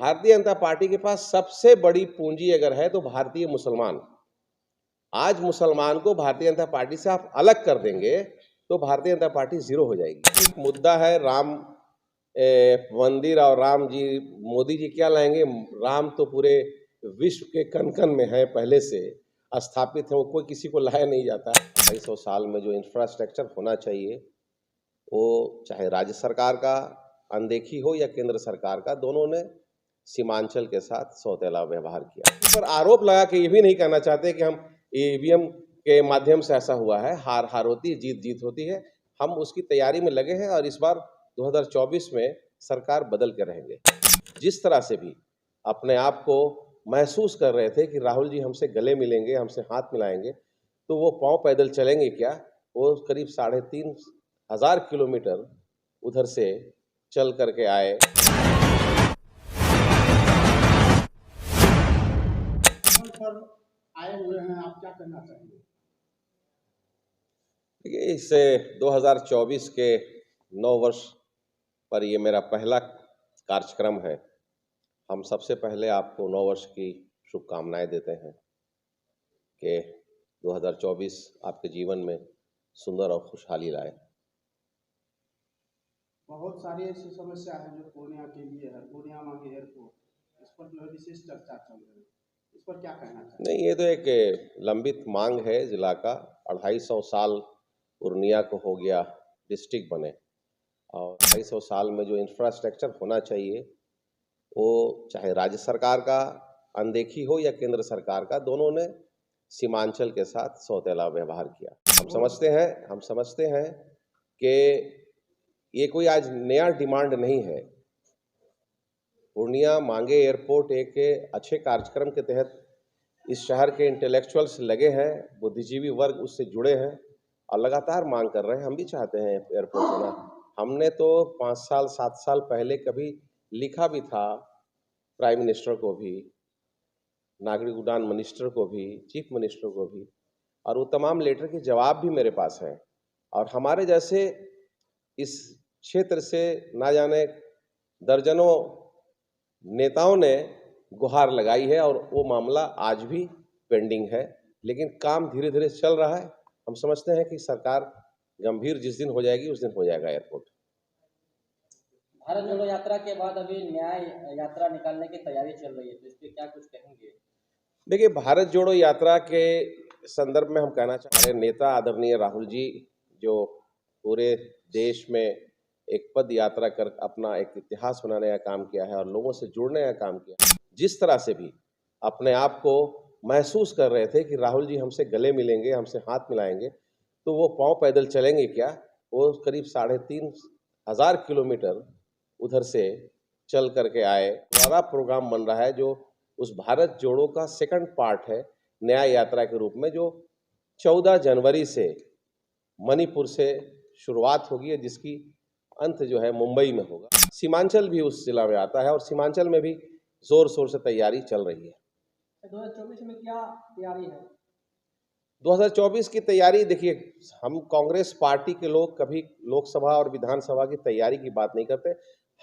Bharatiya Janata party के पास सबसे बड़ी पूंजी अगर है तो भारतीय मुसलमान। आज मुसलमान को भारतीय जनता पार्टी से आप अलग कर देंगे तो भारतीय जनता पार्टी जीरो हो जाएगी। एक मुद्दा है राम मंदिर और राम जी, मोदी जी क्या लाएंगे? राम तो पूरे विश्व के कण कण में है, पहले से स्थापित है, वो कोई किसी को लाया नहीं जाता। 250 साल में जो इंफ्रास्ट्रक्चर होना चाहिए वो चाहे राज्य सरकार का अनदेखी हो या केंद्र सरकार का, दोनों ने सीमांचल के साथ सौतेला व्यवहार किया। इस पर आरोप लगा के ये भी नहीं कहना चाहते कि हम ईवीएम के माध्यम से ऐसा हुआ है। हार हार होती है, जीत जीत होती है। हम उसकी तैयारी में लगे हैं और इस बार 2024 में सरकार बदल के रहेंगे। जिस तरह से भी अपने आप को महसूस कर रहे थे कि राहुल जी हमसे गले मिलेंगे, हमसे हाथ मिलाएंगे, तो वो पांव पैदल चलेंगे क्या? वो करीब 3,500 किलोमीटर उधर से चल करके आए। पर आए हुए हैं, आप क्या कहना चाहेंगे? देखिए, इस 2024 के 9 वर्ष पर ये मेरा पहला कार्यक्रम है। हम सबसे पहले आपको 9 वर्ष की शुभकामनाएं देते हैं कि 2024 आपके जीवन में सुंदर और खुशहाली लाए। बहुत सारी ऐसी समस्या है जो पूर्णिया के लिए है। पूर्णिया मांगे एयरपोर्ट, इस पर जो है विशेष चर्चा चल रही है, इस पर क्या कहना चाहिए? नहीं, ये तो एक लंबित मांग है जिला का। 250 साल पूर्णिया को हो गया डिस्ट्रिक्ट बने, और 250 साल में जो इंफ्रास्ट्रक्चर होना चाहिए वो चाहे राज्य सरकार का अनदेखी हो या केंद्र सरकार का, दोनों ने सीमांचल के साथ सौतेला व्यवहार किया। हम समझते हैं कि ये कोई आज नया डिमांड नहीं है। पूर्णिया मांगे एयरपोर्ट एक अच्छे कार्यक्रम के तहत इस शहर के इंटेलेक्चुअल्स लगे हैं, बुद्धिजीवी वर्ग उससे जुड़े हैं और लगातार मांग कर रहे हैं। हम भी चाहते हैं एयरपोर्ट होना। हमने तो 5 साल 7 साल पहले कभी लिखा भी था प्राइम मिनिस्टर को भी, नागरिक उड्डयन मिनिस्टर को भी, चीफ मिनिस्टर को भी, और वो तमाम लेटर के जवाब भी मेरे पास हैं। और हमारे जैसे इस क्षेत्र से ना जाने दर्जनों नेताओं ने गुहार लगाई है और वो मामला आज भी पेंडिंग है, लेकिन काम धीरे धीरे चल रहा है। हम समझते हैं कि सरकार गंभीर जिस दिन हो जाएगी उस दिन हो जाएगा एयरपोर्ट। भारत जोड़ो यात्रा के बाद अभी न्याय यात्रा निकालने की तैयारी चल रही है, तो इस पे क्या कुछ कहेंगे? देखिए, भारत जोड़ो यात्रा के संदर्भ में हम कहना चाह रहे हैं, नेता आदरणीय राहुल जी जो पूरे देश में एक पद यात्रा कर अपना एक इतिहास बनाने का काम किया है और लोगों से जुड़ने का काम किया। जिस तरह से भी अपने आप को महसूस कर रहे थे कि राहुल जी हमसे गले मिलेंगे, हमसे हाथ मिलाएंगे, तो वो पांव पैदल चलेंगे क्या? वो करीब 3,500 किलोमीटर उधर से चल करके आए। बड़ा प्रोग्राम बन रहा है जो उस भारत जोड़ो का सेकंड पार्ट है, न्याय यात्रा के रूप में, जो 14 जनवरी से मणिपुर से शुरुआत होगी, जिसकी अंत जो है मुंबई में होगा। सीमांचल भी उस जिला में आता है और सीमांचल में भी जोर शोर से तैयारी चल रही है। 2024 में क्या तैयारी है? 2024 की तैयारी, देखिए, हम कांग्रेस पार्टी के लोग कभी लोकसभा और विधानसभा की तैयारी की बात नहीं करते।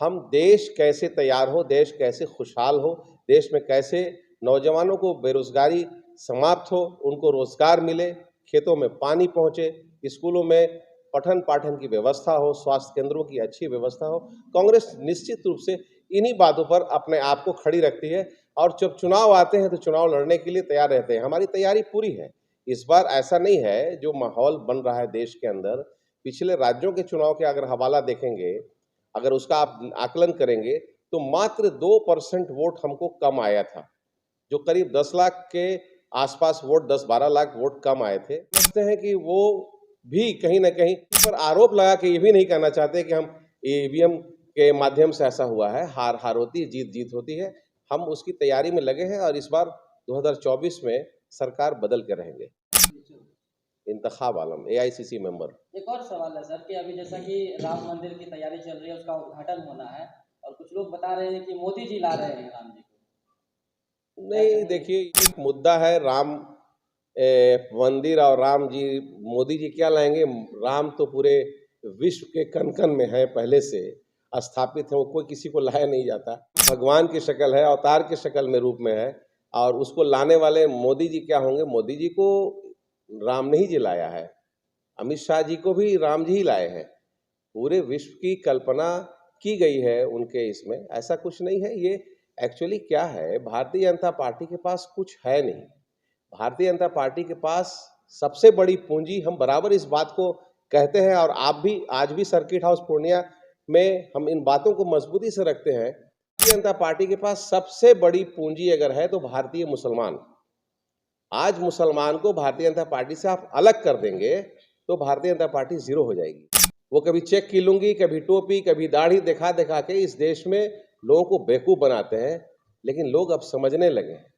हम देश कैसे तैयार हो, देश कैसे खुशहाल हो, देश में कैसे नौजवानों को बेरोजगारी समाप्त हो, उनको रोजगार मिले, खेतों में पानी पहुंचे, स्कूलों में पठन पाठन की व्यवस्था हो, स्वास्थ्य केंद्रों की अच्छी व्यवस्था हो। कांग्रेस निश्चित रूप से इन्हीं बातों पर अपने आप को खड़ी रखती है और जब चुनाव आते हैं तो चुनाव लड़ने के लिए तैयार रहते हैं। हमारी तैयारी पूरी है। इस बार ऐसा नहीं है जो माहौल बन रहा है देश के अंदर, पिछले राज्यों के चुनाव के अगर हवाला देखेंगे, अगर उसका आप आकलन करेंगे, तो मात्र 2% वोट हमको कम आया था, जो करीब 10 लाख के आसपास वोट, 10-12 लाख वोट कम आए थे। समझते हैं कि वो भी कहीं ना कहीं पर आरोप लगा के ये भी नहीं कहना चाहते कि हम ईवीएम के माध्यम से ऐसा हुआ है। हार हार होती है, जीत जीत होती है। हम उसकी तैयारी में लगे हैं और इस बार 2024 में सरकार बदल के रहेंगे। इंतखाब आलम, AICC मेंबर। एक और सवाल है सर कि अभी जैसा कि राम मंदिर की तैयारी चल रही है, उसका उद्घाटन होना है और कुछ लोग बता रहे हैं कि मोदी जी ला रहे हैं राम जी को। नहीं, देखिए, एक मुद्दा है राम मंदिर और राम जी, मोदी जी क्या लाएंगे? राम तो पूरे विश्व के कण कण में है, पहले से स्थापित हैं, वो कोई किसी को लाया नहीं जाता। भगवान की शक्ल है, अवतार की शक्ल में रूप में है, और उसको लाने वाले मोदी जी क्या होंगे? मोदी जी को राम ने ही जी लाया है, अमित शाह जी को भी राम जी ही लाए हैं। पूरे विश्व की कल्पना की गई है उनके इसमें, ऐसा कुछ नहीं है। ये एक्चुअली क्या है, भारतीय जनता पार्टी के पास कुछ है नहीं। भारतीय जनता पार्टी के पास सबसे बड़ी पूंजी, हम बराबर इस बात को कहते हैं, और आप भी आज भी सर्किट हाउस पूर्णिया में हम इन बातों को मजबूती से रखते हैं। भारतीय जनता पार्टी के पास सबसे बड़ी पूंजी अगर है तो भारतीय मुसलमान। आज मुसलमान को भारतीय जनता पार्टी से आप अलग कर देंगे तो भारतीय जनता पार्टी जीरो हो जाएगी। वो कभी चेक की लूंगी, कभी टोपी, कभी दाढ़ी दिखा दिखा के इस देश में लोगों को बेवकूफ बनाते हैं, लेकिन लोग अब समझने लगे हैं।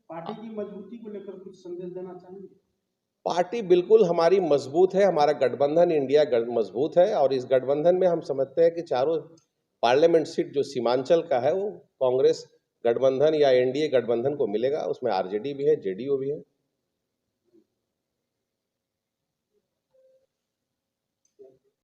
पार्टी की मजबूती को लेकर कुछ संदेश देना चाहेंगे? पार्टी बिल्कुल हमारी मजबूत है, हमारा गठबंधन इंडिया मजबूत है, और इस गठबंधन में हम समझते हैं कि चारों पार्लियामेंट सीट जो सीमांचल का है वो कांग्रेस गठबंधन या एनडीए गठबंधन को मिलेगा। उसमें आरजेडी भी है, जेडीयू भी है।